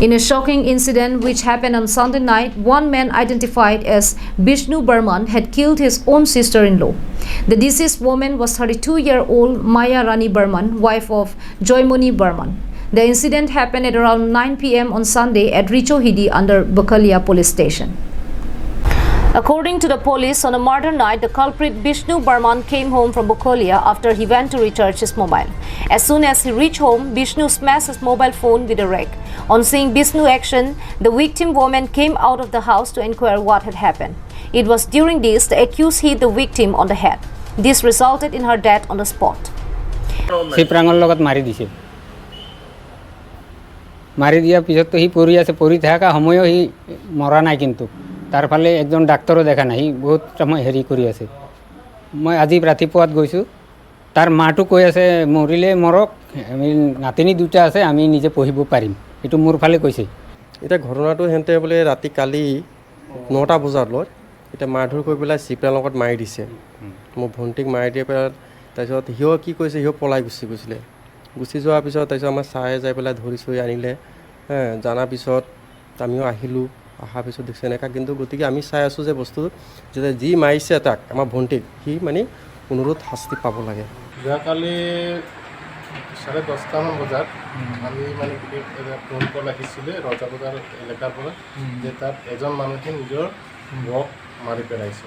In a shocking incident which happened on Sunday night, one man identified as Vishnu Burman had killed his own sister-in-law. The deceased woman was 32-year-old Maya Rani Burman, wife of Joymoni Burman. The incident happened at around 9 p.m. on Sunday at Richo Hidi under Bukalia police station. According to the police, on a murder night, the culprit Vishnu Burman came home from Bukalia after he went to recharge his mobile. As soon as he reached home, Vishnu smashed his mobile phone with a rake. On seeing Vishnu's action, the victim woman came out of the house to inquire what had happened. It was during this the accused hit the victim on the head. This resulted in her death on the spot. মারি দিয়া পিছত তো হি পৰি আছে পৰি থাকা সময়ও হি মৰা নাই কিন্তু তাৰ ফালে একজন ডাক্তৰো দেখা নাই বহুত সময় হেৰি কৰি আছে মই আজি ৰাতিপুৱাত গৈছো তাৰ মাটো কৈ আছে মৰিলে মৰক আমি নাতিনি দুটা আছে আমি নিজে পঢ়িব পাৰিম এটো মোৰ ফালে কৈছে এটা ঘটনাটো হেনতে বলে ৰাতি কালি 9টা বজাত লৈ এটা মাৰধৰ কৰি পেলাই চিপৰা লগত মাৰি দিছে মোৰ ভন্টিক মাৰি দিয়া পেলাই তাৰপিছত হিও কি কৈছে হিও পলাই গৈছিলে গুছি যোৱাৰ পিছত তাৰপিছত আমাৰ চাহে যাই পেলাই ধৰি চৈ আনিলে জানাৰ পিছত আমিও আহিলো আহা পিছত দেখছে এনেকা কিন্তু গতিকে আমি চাই আছো যে বস্তু যে যি মাৰিছে তাক আমাৰ ভন্টিক সি মানে অনুৰোধ শাস্তি পাব লাগে যোৱাকালি 10:30 মান বজাত আমি মানে ফোন কল আহিছিলে ৰজা বজাৰ এলেকাৰ পৰা যে তাত এজন মানুহে নিজৰ বক মাৰি পেলাইছে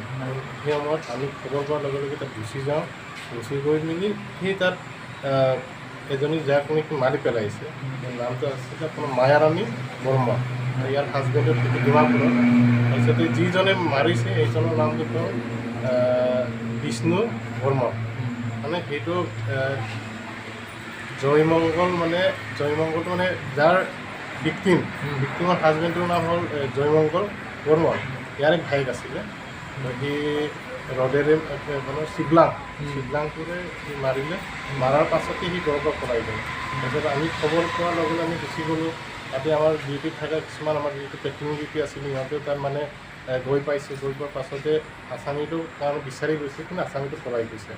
সেই সময়ত আমি খবৰ পোৱাৰ লগে লগে তাত গুচি যাওঁ গুচি গৈ মিলি সেই তাত এজনী যাক নেকি মাৰি পেলাইছে নামটো আছিলে আপোনাৰ মায়া ৰাণী বৰ্মা ইয়াৰ হাজবেণ্ডৰ ডিমাপুৰত তাৰপিছতে যিজনে মাৰিছে এইজনৰ নামটো হ'ল বিষ্ণু বৰ্মা মানে সেইটো জয়মংগল জয়মংগলটো মানে যাৰ ভিক্টিমৰ হাজবেণ্ডৰ নাম হ'ল জয়মংগল বৰ্মা ইয়াৰ এক ভাইক আছিলে সি ৰডেৰে মানে শিবলাংটোৰে সি মাৰিলে মাৰাৰ পাছতে সি গৰ্ভ কৰাই গ'ল তাৰপিছত আমি খবৰ পোৱাৰ লগে লগে আমি গুচি গ'লোঁ তাতে আমাৰ ডিউটিত থকা কিছুমান আমাৰ যিটো পেট্ৰলিং ডিউটি আছিলে সিহঁতেও তাত মানে গৈ পাইছে গৈ পোৱাৰ পাছতে আসামীটো কাৰণ বিচাৰি গৈছে কিন্তু আসামীটো পলাই গৈছে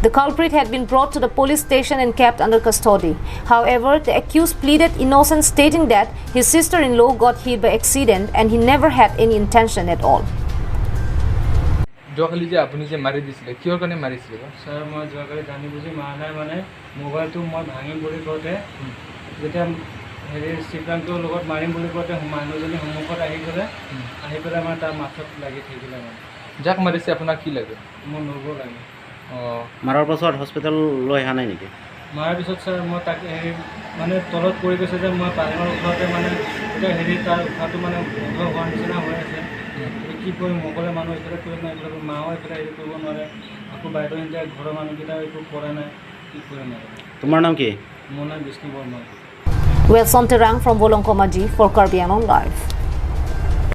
The culprit had been brought to the police station and kept under custody. However, the accused pleaded innocent, stating that his sister-in-law got hit by accident and he never had any intention at all. যোৱাকালি যে আপুনি যে মাৰি দিছিলে কিহৰ কাৰণে মাৰিছিলে sir মই যোৱাকালি জানি বুজি মাৰা নাই মানে মোবাইলটো মই ভাঙিম বুলি কওঁতে যেতিয়া হেৰি চিপ্ৰাংটোৰ লগত মাৰিম বুলি কওঁতে মানুহজনী সন্মুখত আহি গ'লে আহি পেলাই মানে তাৰ মাথাত লাগি থাকিলে মানে যাক মাৰিছে আপোনাক কি লাগে মোৰ নগৰ লাগে অঁ মাৰাৰ পাছত হস্পিটেল লৈ অহা নাই নেকি মাৰাৰ পিছত ছাৰ মই তাক হেৰি মানে তলত পৰি গৈছে যে মই পানীৰ ওপৰতে মানে এতিয়া হেৰি তাৰ উশাহটো মানে বন্ধ হোৱাৰ নিচিনা হৈ আছে কি কৰিম অকলে মানুহ এইফালে কৰিব নাই এইফালে মাও এইফালে হেৰি কৰিব নোৱাৰে আকৌ বাইদেউ এতিয়া ঘৰৰ মানুহকেইটা একো কৰা নাই কি কৰিম আৰু তোমাৰ নাম কি মোৰ নাম Bishnu Barma We are Sonterang from Bolongkomaji for Karbi Anong Live.